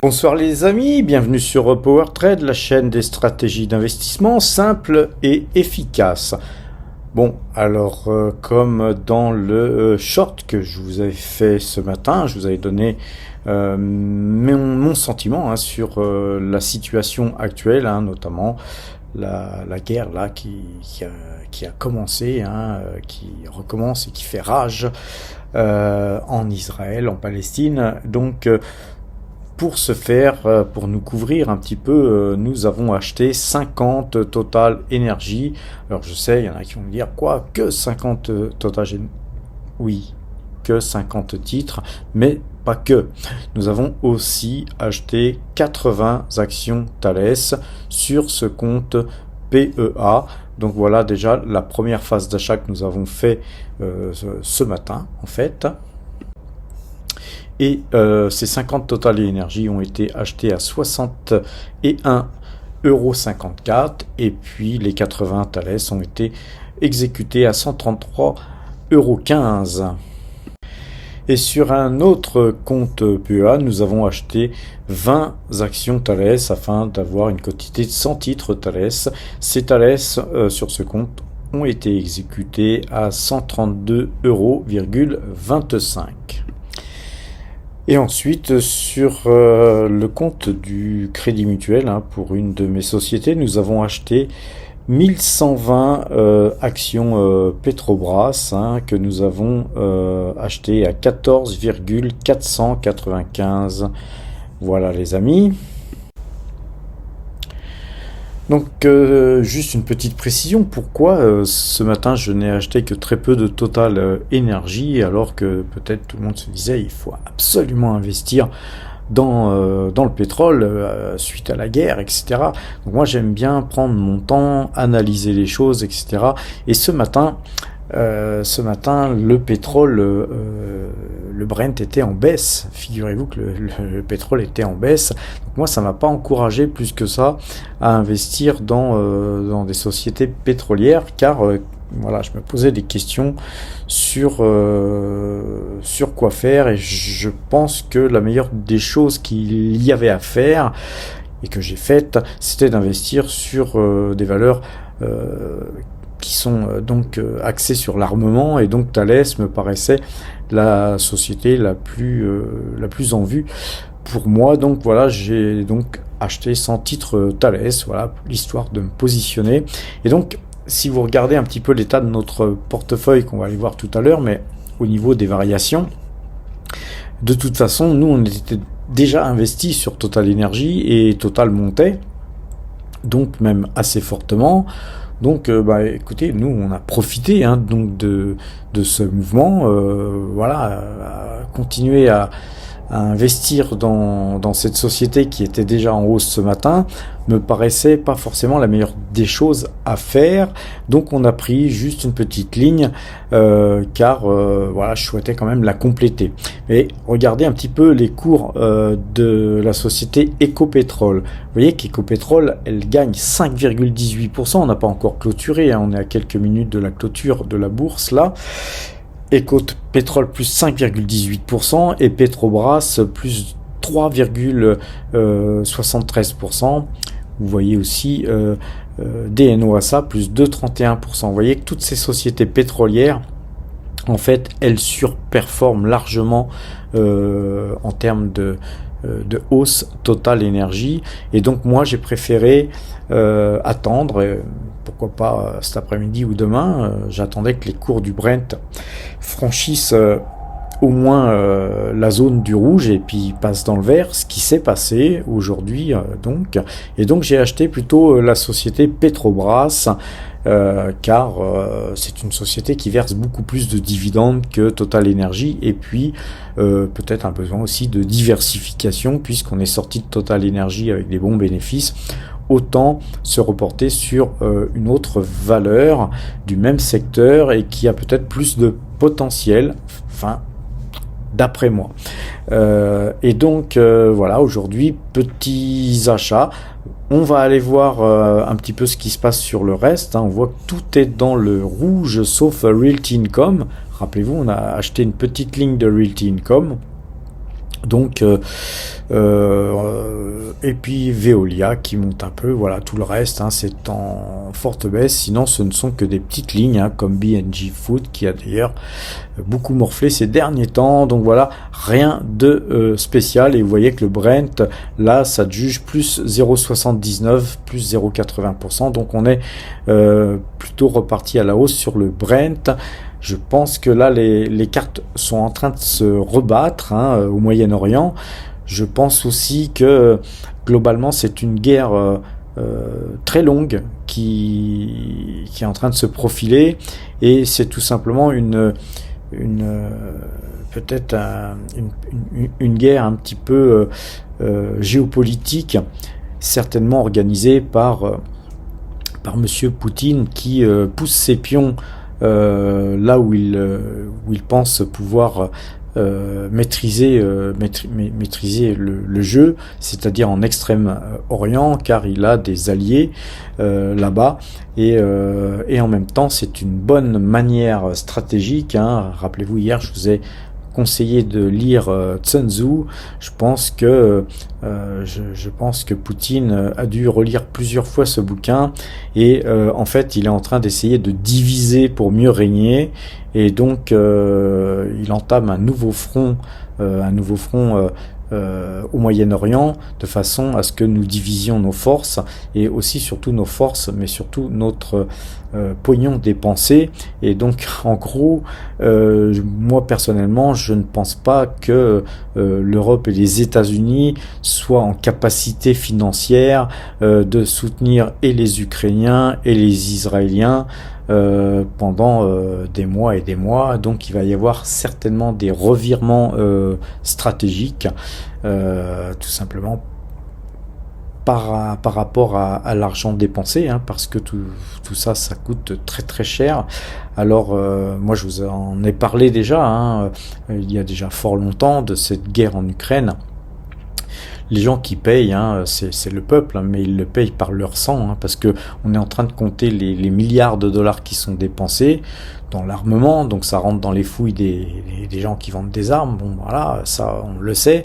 Bonsoir les amis, bienvenue sur Power Trade, la chaîne des stratégies d'investissement simples et efficaces. Bon, alors comme dans le short que je vous avais fait ce matin, je vous avais donné mon sentiment sur la situation actuelle, notamment la guerre là qui a commencé, qui recommence et qui fait rage en Israël, en Palestine. Donc pour ce faire, pour nous couvrir un petit peu, nous avons acheté 50 Total Energy. Alors je sais, il y en a qui vont me dire quoi, que 50 Total Energy? Oui, que 50 titres, mais pas que. Nous avons aussi acheté 80 actions Thales sur ce compte PEA. Donc voilà déjà la première phase d'achat que nous avons fait ce matin en fait. Et ces 50 Total Energy ont été achetés à 61,54 €. Et puis les 80 Thales ont été exécutés à 133,15 €. Et sur un autre compte PEA, nous avons acheté 20 actions Thales afin d'avoir une quantité de 100 titres Thales. Ces Thales sur ce compte ont été exécutés à 132,25 €. Et ensuite, sur le compte du Crédit Mutuel, pour une de mes sociétés, nous avons acheté 1120 actions Petrobras que nous avons acheté à 14,495. Voilà les amis. Donc juste une petite précision, pourquoi ce matin je n'ai acheté que très peu de Total Energy alors que peut-être tout le monde se disait il faut absolument investir dans le pétrole suite à la guerre, etc. Donc moi j'aime bien prendre mon temps, analyser les choses, etc. Et ce matin, le pétrole, le Brent était en baisse. Figurez-vous que le pétrole était en baisse. Donc moi, ça m'a pas encouragé plus que ça à investir dans des sociétés pétrolières, car voilà, je me posais des questions sur quoi faire, et je pense que la meilleure des choses qu'il y avait à faire et que j'ai faites, c'était d'investir sur des valeurs qui sont donc axés sur l'armement, et donc Thales me paraissait la société la plus en vue pour moi. Donc voilà, j'ai donc acheté 100 titres Thales, voilà, l'histoire de me positionner. Et donc si vous regardez un petit peu l'état de notre portefeuille, qu'on va aller voir tout à l'heure, mais au niveau des variations, de toute façon nous on était déjà investis sur Total Energy, et Total montait donc même assez fortement. Donc, écoutez, nous, on a profité donc de ce mouvement, à continuer à investir dans cette société qui était déjà en hausse ce matin, me paraissait pas forcément la meilleure des choses à faire. Donc on a pris juste une petite ligne, car je souhaitais quand même la compléter. Mais regardez un petit peu les cours de la société Ecopetrol. Vous voyez qu'Ecopetrol, elle gagne 5,18%. On n'a pas encore clôturé, on est à quelques minutes de la clôture de la bourse là. Ecopetrol plus 5,18% et Petrobras plus 3,73%. Vous voyez aussi DNOASA plus 2,31%. Vous voyez que toutes ces sociétés pétrolières, en fait, elles surperforment largement en termes de hausse Total Energy. Et donc moi j'ai préféré attendre, pourquoi pas cet après-midi ou demain. J'attendais que les cours du Brent franchissent au moins la zone du rouge et puis passent dans le vert, ce qui s'est passé aujourd'hui donc. Et donc j'ai acheté plutôt la société Petrobras, car c'est une société qui verse beaucoup plus de dividendes que Total Energy, et puis peut-être un besoin aussi de diversification, puisqu'on est sorti de Total Energy avec des bons bénéfices. Autant se reporter sur une autre valeur du même secteur et qui a peut-être plus de potentiel, d'après moi. Et donc voilà, aujourd'hui, petits achats. On va aller voir un petit peu ce qui se passe sur le reste. On voit que tout est dans le rouge sauf Realty Income. Rappelez-vous, on a acheté une petite ligne de Realty Income. Donc, et puis Veolia qui monte un peu, voilà, tout le reste, hein, c'est en forte baisse. Sinon, ce ne sont que des petites lignes, hein, comme B&G Food qui a d'ailleurs beaucoup morflé ces derniers temps. Donc voilà, rien de spécial. Et vous voyez que le Brent, là, ça juge plus 0,79, plus 0,80%. Donc on est plutôt reparti à la hausse sur le Brent. Je pense que là, les cartes sont en train de se rebattre, hein, au Moyen-Orient. Je pense aussi que globalement, c'est une guerre très longue qui est en train de se profiler, et c'est tout simplement une peut-être une guerre un petit peu géopolitique, certainement organisée par Monsieur Poutine, qui pousse ses pions là où il pense pouvoir maîtriser le jeu, c'est-à-dire en Extrême-Orient, car il a des alliés là-bas, et en même temps c'est une bonne manière stratégique, hein. Rappelez-vous, hier je vous ai conseillé de lire Sun Tzu. Je pense que Poutine a dû relire plusieurs fois ce bouquin, et en fait il est en train d'essayer de diviser pour mieux régner, et donc il entame un nouveau front au Moyen-Orient, de façon à ce que nous divisions nos forces, et aussi surtout nos forces, mais surtout notre pognon dépensé. Et donc en gros, moi personnellement, je ne pense pas que l'Europe et les États-Unis soient en capacité financière de soutenir et les Ukrainiens et les Israéliens pendant des mois et des mois. Donc il va y avoir certainement des revirements stratégiques, tout simplement par rapport à l'argent dépensé, hein, parce que tout ça coûte très très cher. Alors moi je vous en ai parlé déjà, hein, il y a déjà fort longtemps, de cette guerre en Ukraine. Les gens qui payent, hein, c'est le peuple, hein, mais ils le payent par leur sang, hein, parce que on est en train de compter les milliards de dollars qui sont dépensés dans l'armement, donc ça rentre dans les fouilles des gens qui vendent des armes. Bon, voilà, ça on le sait,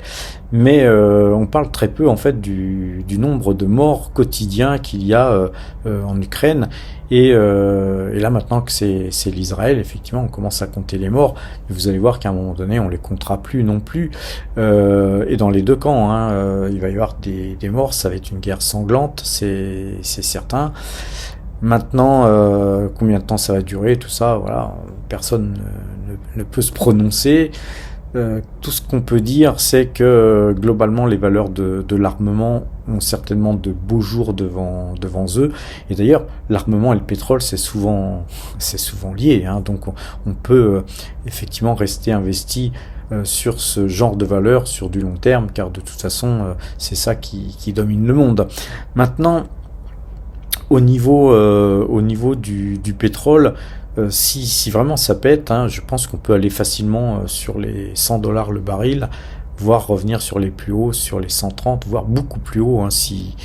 mais on parle très peu en fait du nombre de morts quotidiens qu'il y a en Ukraine. Et là maintenant que c'est l'Israël, effectivement, on commence à compter les morts. Mais vous allez voir qu'à un moment donné, on les comptera plus non plus. Et dans les deux camps, hein, il va y avoir des morts. Ça va être une guerre sanglante, c'est certain. Maintenant, combien de temps ça va durer, tout ça, voilà, personne ne peut se prononcer. Tout ce qu'on peut dire, c'est que globalement, les valeurs de l'armement ont certainement de beaux jours devant eux. Et d'ailleurs, l'armement et le pétrole, c'est souvent lié, hein. Donc, on peut effectivement rester investi sur ce genre de valeurs sur du long terme, car de toute façon, c'est ça qui domine le monde. Maintenant, au niveau du pétrole, si vraiment ça pète, hein, je pense qu'on peut aller facilement sur les $100 le baril, voire revenir sur les plus hauts, sur les 130, voire beaucoup plus haut, hein, si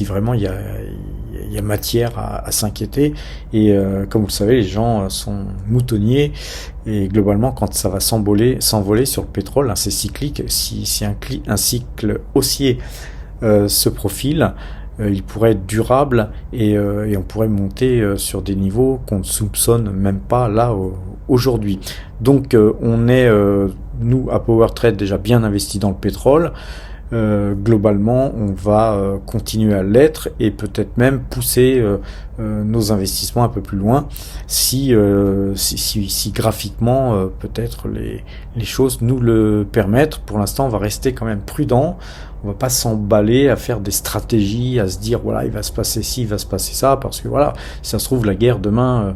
vraiment il y a matière à s'inquiéter. Et comme vous le savez, les gens sont moutonniers, et globalement, quand ça va s'envoler sur le pétrole, hein, c'est cyclique. Si un cycle haussier se profile, il pourrait être durable, et on pourrait monter sur des niveaux qu'on ne soupçonne même pas là aujourd'hui. Donc on est nous à PowerTrade déjà bien investis dans le pétrole. Globalement, on va continuer à l'être, et peut-être même pousser nos investissements un peu plus loin si graphiquement peut-être les choses nous le permettent. Pour l'instant, on va rester quand même prudent. On va pas s'emballer à faire des stratégies, à se dire voilà, il va se passer ci, il va se passer ça, parce que voilà, si ça se trouve, la guerre demain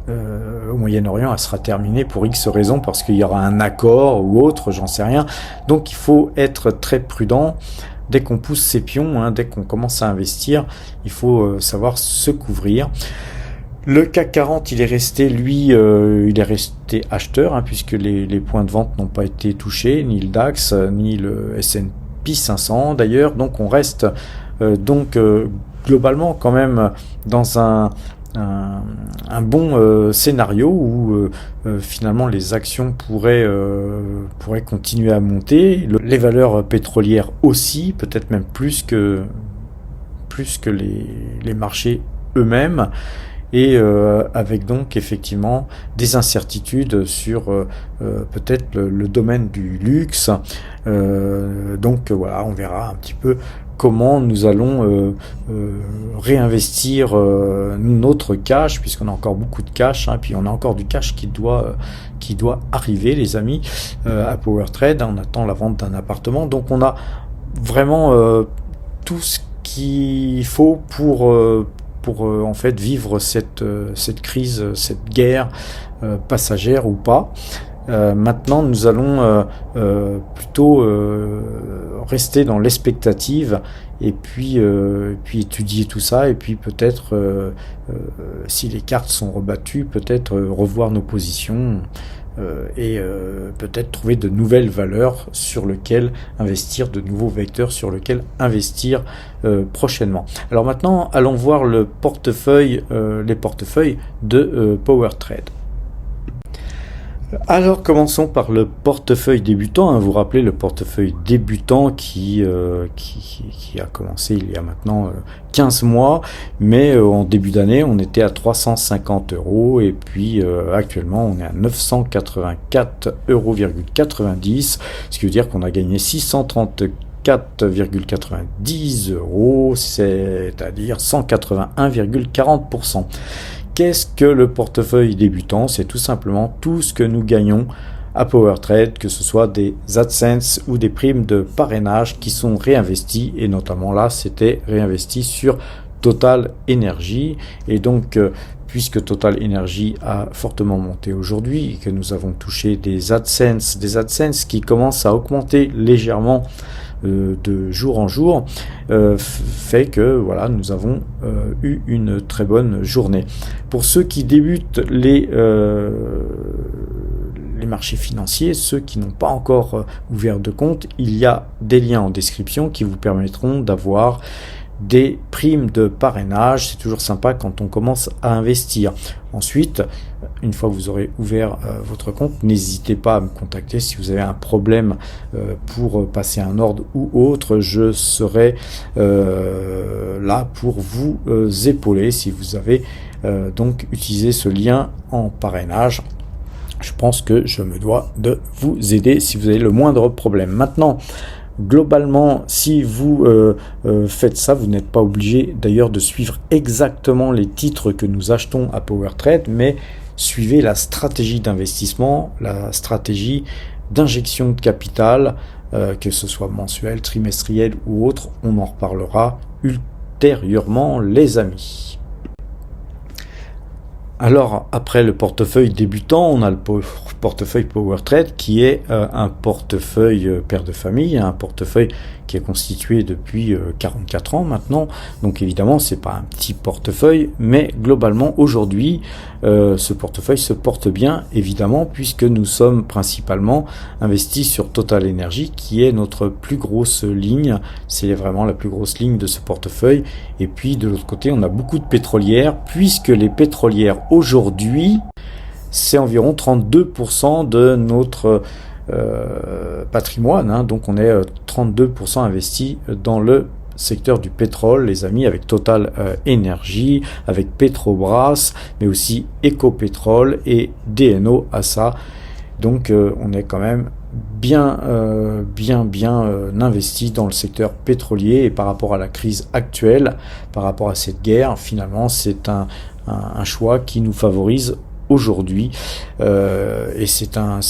au Moyen-Orient, elle sera terminée pour X raisons, parce qu'il y aura un accord ou autre, j'en sais rien. Donc il faut être très prudent. Dès qu'on pousse ses pions, hein, dès qu'on commence à investir, il faut savoir se couvrir. Le CAC 40, il est resté acheteur, hein, puisque les points de vente n'ont pas été touchés, ni le DAX, ni le S&P 500 d'ailleurs. Donc on reste globalement quand même dans un un bon scénario où finalement les actions pourraient continuer à monter, les valeurs pétrolières aussi, peut-être même plus que les marchés eux-mêmes, et avec donc effectivement des incertitudes sur peut-être le domaine du luxe. Donc voilà, on verra un petit peu comment nous allons réinvestir notre cash, puisqu'on a encore beaucoup de cash, puis on a encore du cash qui doit arriver, les amis, à PowerTrade. On attend la vente d'un appartement, donc on a vraiment tout ce qu'il faut pour en fait vivre cette crise, cette guerre passagère ou pas. Maintenant, nous allons plutôt rester dans l'expectative et puis étudier tout ça, et puis peut-être, si les cartes sont rebattues, peut-être revoir nos positions et peut-être trouver de nouvelles valeurs sur lesquelles investir, de nouveaux vecteurs sur lesquels investir prochainement. Alors maintenant, allons voir les portefeuilles de PowerTrade. Alors commençons par le portefeuille débutant. Vous vous rappelez le portefeuille débutant qui a commencé il y a maintenant 15 mois, mais en début d'année on était à 350 € et puis actuellement on est à 984,90 €, ce qui veut dire qu'on a gagné 634,90 €, c'est-à-dire 181,40%. Qu'est-ce que le portefeuille débutant? C'est tout simplement tout ce que nous gagnons à PowerTrade, que ce soit des AdSense ou des primes de parrainage qui sont réinvestis, et notamment là c'était réinvesti sur Total Energy. Et donc puisque Total Energy a fortement monté aujourd'hui et que nous avons touché des AdSense qui commencent à augmenter légèrement de jour en jour, fait que voilà, nous avons eu une très bonne journée. Pour ceux qui débutent les marchés financiers, ceux qui n'ont pas encore ouvert de compte, il y a des liens en description qui vous permettront d'avoir des primes de parrainage. C'est toujours sympa quand on commence à investir. Ensuite, une fois que vous aurez ouvert votre compte, n'hésitez pas à me contacter si vous avez un problème pour passer un ordre ou autre. Je serai là pour vous épauler si vous avez donc utilisé ce lien en parrainage. Je pense que je me dois de vous aider si vous avez le moindre problème. Maintenant, globalement, si vous faites ça, vous n'êtes pas obligé d'ailleurs de suivre exactement les titres que nous achetons à PowerTrade, mais suivez la stratégie d'investissement, la stratégie d'injection de capital, que ce soit mensuel, trimestriel ou autre. On en reparlera ultérieurement, les amis. Alors, après le portefeuille débutant, on a le portefeuille PowerTrade qui est un portefeuille père de famille, un portefeuille qui est constitué depuis 44 ans maintenant. Donc évidemment, c'est pas un petit portefeuille, mais globalement, aujourd'hui, ce portefeuille se porte bien, évidemment, puisque nous sommes principalement investis sur Total Energy, qui est notre plus grosse ligne. C'est vraiment la plus grosse ligne de ce portefeuille. Et puis, de l'autre côté, on a beaucoup de pétrolières, puisque les pétrolières aujourd'hui, c'est environ 32% de notre patrimoine, donc on est 32% investi dans le secteur du pétrole, les amis, avec Total Energy, avec Petrobras, mais aussi Ecopetrol et DNO ASA. Donc on est quand même bien investi dans le secteur pétrolier, et par rapport à la crise actuelle, par rapport à cette guerre, finalement c'est un choix qui nous favorise aujourd'hui, et c'est un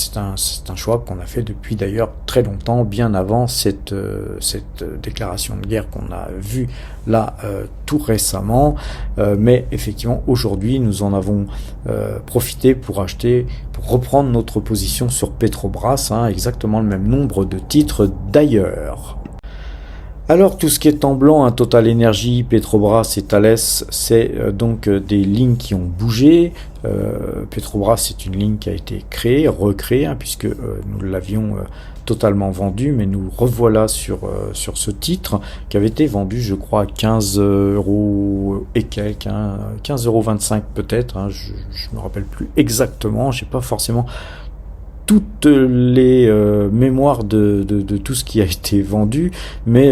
choix qu'on a fait depuis d'ailleurs très longtemps, bien avant cette déclaration de guerre qu'on a vue là tout récemment, mais effectivement aujourd'hui nous en avons profité pour reprendre notre position sur Petrobras, exactement le même nombre de titres d'ailleurs. Alors tout ce qui est en blanc, hein, Total Energy, Petrobras et Thales, c'est donc des lignes qui ont bougé. Petrobras, c'est une ligne qui a été créée, recréée, hein, puisque nous l'avions totalement vendu, mais nous revoilà sur ce titre qui avait été vendu, je crois, à 15 euros et quelques, hein, 15,25 € peut-être, hein, je me rappelle plus exactement, j'ai pas forcément toutes les mémoires de tout ce qui a été vendu, mais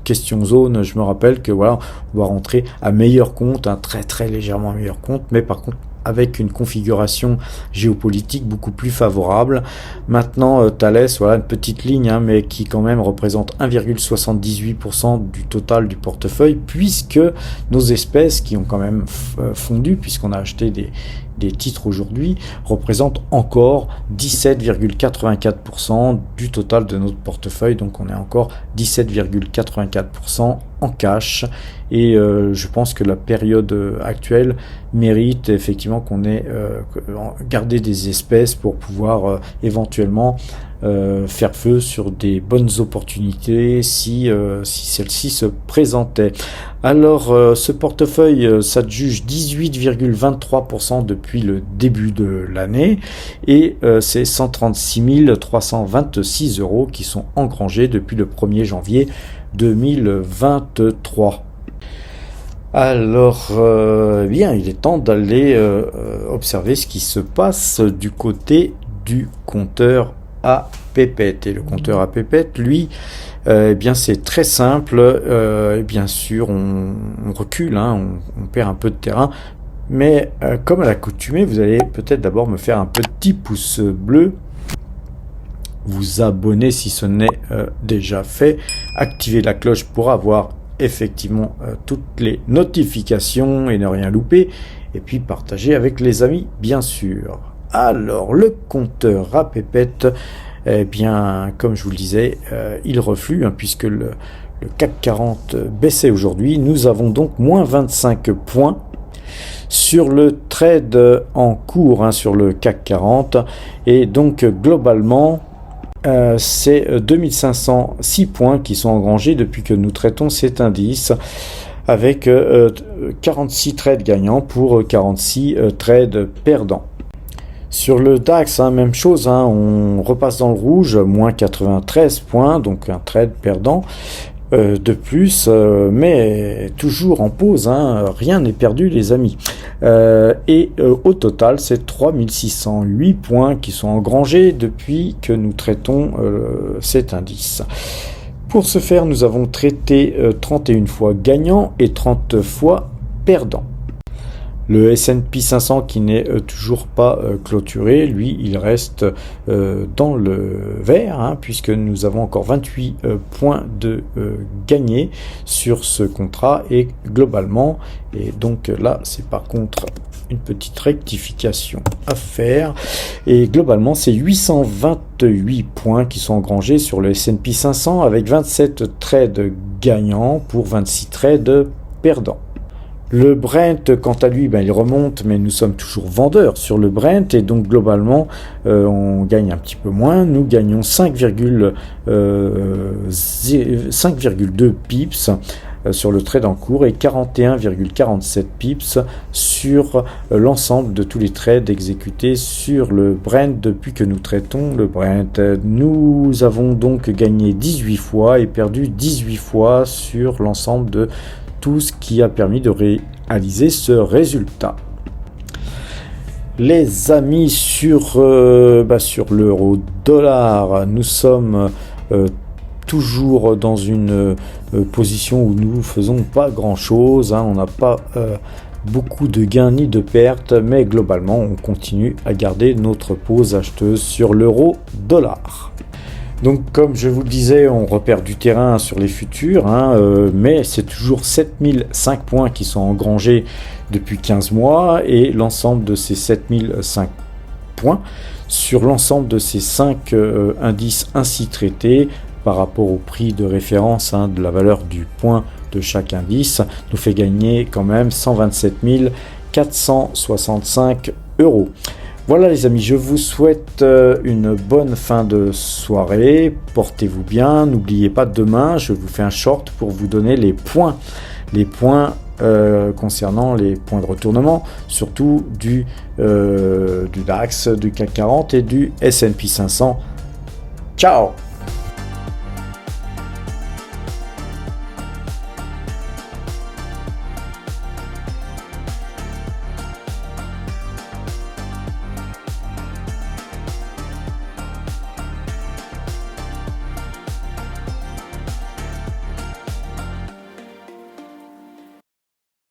question zone, je me rappelle que voilà, on va rentrer à meilleur compte, un très très légèrement meilleur compte, mais par contre avec une configuration géopolitique beaucoup plus favorable. Maintenant, Thales, voilà une petite ligne, hein, mais qui quand même représente 1,78% du total du portefeuille, puisque nos espèces qui ont quand même fondu, puisqu'on a acheté des titres aujourd'hui, représentent encore 17,84% du total de notre portefeuille. Donc on est encore 17,84% en cash. Et je pense que la période actuelle mérite effectivement qu'on ait gardé des espèces pour pouvoir éventuellement faire feu sur des bonnes opportunités si celles-ci se présentaient. Alors ce portefeuille s'adjuge 18,23% depuis le début de l'année et c'est 136 326 € qui sont engrangés depuis le 1er janvier 2023. Alors, bien, il est temps d'aller observer ce qui se passe du côté du compteur à pépette. Et le compteur à pépette, lui, eh bien, c'est très simple. Et bien sûr, on recule, hein, on perd un peu de terrain. Mais comme à l'accoutumée, vous allez peut-être d'abord me faire un petit pouce bleu, vous abonner si ce n'est déjà fait, activer la cloche pour avoir effectivement toutes les notifications et ne rien louper, et puis partager avec les amis bien sûr. Alors le compteur à pépette, eh bien comme je vous le disais, il reflue, hein, puisque le CAC 40 baissait aujourd'hui. Nous avons donc moins 25 points sur le trade en cours, hein, sur le CAC 40, et donc globalement c'est 2506 points qui sont engrangés depuis que nous traitons cet indice, avec 46 trades gagnants pour 46 trades perdants. Sur le DAX, hein, même chose, hein, on repasse dans le rouge, moins 93 points, donc un trade perdant de plus, mais toujours en pause, hein, rien n'est perdu les amis. Au total, c'est 3608 points qui sont engrangés depuis que nous traitons cet indice. Pour ce faire, nous avons traité 31 fois gagnant et 30 fois perdant. Le S&P 500 qui n'est toujours pas clôturé, lui, il reste dans le vert, hein, puisque nous avons encore 28 points de gagnés sur ce contrat et globalement, et donc là, c'est par contre une petite rectification à faire, et globalement, c'est 828 points qui sont engrangés sur le S&P 500 avec 27 trades gagnants pour 26 trades perdants. Le Brent, quant à lui, il remonte, mais nous sommes toujours vendeurs sur le Brent, et donc globalement, on gagne un petit peu moins. Nous gagnons 5,2 pips sur le trade en cours et 41,47 pips sur l'ensemble de tous les trades exécutés sur le Brent depuis que nous traitons le Brent. Nous avons donc gagné 18 fois et perdu 18 fois sur l'ensemble de tout ce qui a permis de réaliser ce résultat. Les amis, sur l'euro-dollar, nous sommes toujours dans une position où nous ne faisons pas grand chose, hein, on n'a pas beaucoup de gains ni de pertes, mais globalement on continue à garder notre pose acheteuse sur l'euro-dollar. Donc comme je vous le disais, on repère du terrain sur les futurs, hein, mais c'est toujours 7005 points qui sont engrangés depuis 15 mois, et l'ensemble de ces 7005 points sur l'ensemble de ces 5 indices ainsi traités par rapport au prix de référence, hein, de la valeur du point de chaque indice, nous fait gagner quand même 127 465 €. Voilà les amis, je vous souhaite une bonne fin de soirée, portez-vous bien, n'oubliez pas demain, je vous fais un short pour vous donner les points concernant les points de retournement, surtout du DAX, du CAC 40 et du S&P 500. Ciao!